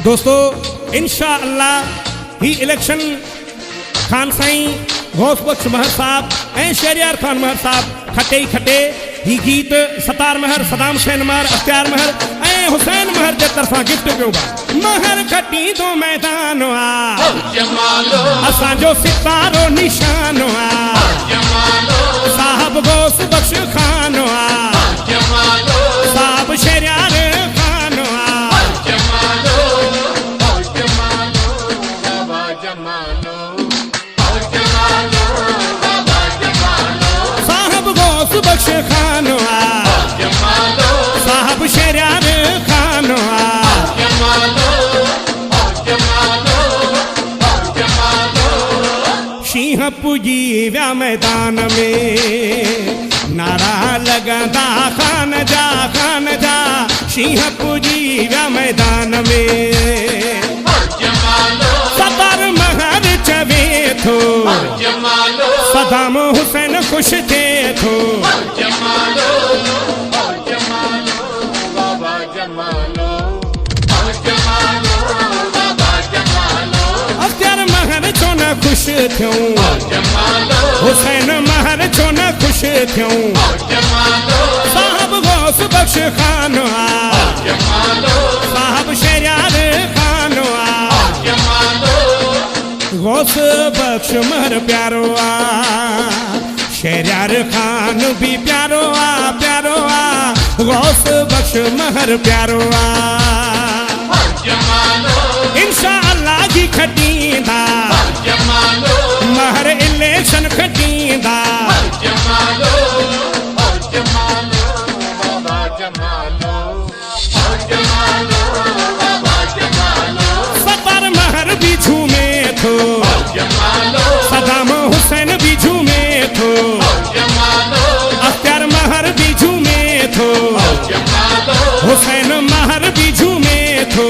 दोस्तों इंशाअल्लाह ही इलेक्शन खान साईं गौस बख्श महर साहब ऐं शहरियार खान महर साहब खटे ही खटे ही गीत सतार महर सदाम हुसैन महर अख्तियार महर ऐं हुसैन महर जे तरफां गिफ्ट पियो बा। महर खटी दो मैदान असांजो सितारो निशान साहब गौस बख्श खान साहब शहरियार खान साहब गौस बख्श खान साहब शहरियार खान शींह पुजी व्या मैदान में नारा लगंदा खान जा शींह पुजी व्या मैदान में सतार महर चवे थो सदाम हुसैन खुश थे थो अख्तियार महर छो न खुश थियूं हुसैन महर छो न खुश थियूं साहब गौस बख्श खान साहब शहरियार खान गौस बख्श महर प्यारो शहरियार खान भी प्यारो गौस बख्श महर प्यारो इंशाअल्लाह जी खटींदा महर इलेक्शन खटींदा सतार महर भी झूमे थो सदाम हुसैन भी झूमे थो अख्तियार महर भी झूमे थो हुसैन महर भी झूमे थो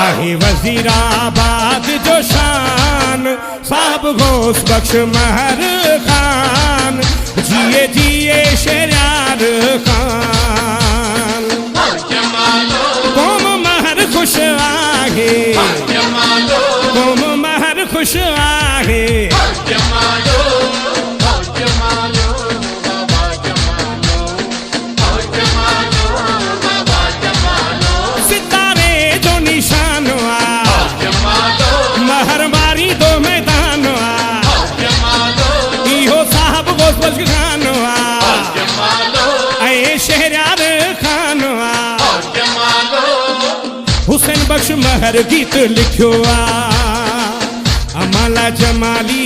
आहे वजीराबाद जो शान साहब गौस बख्श महर खान जिए शहरियार खान कौम महर खुश आहे कौम महर खुश आहे सितारे जो निशान महर मारी दो मैदान इहो साहब गौस बख्श खान ऐं शहरियार खान हुसैन बख्श महर गीत लिखियो अमाला जमाली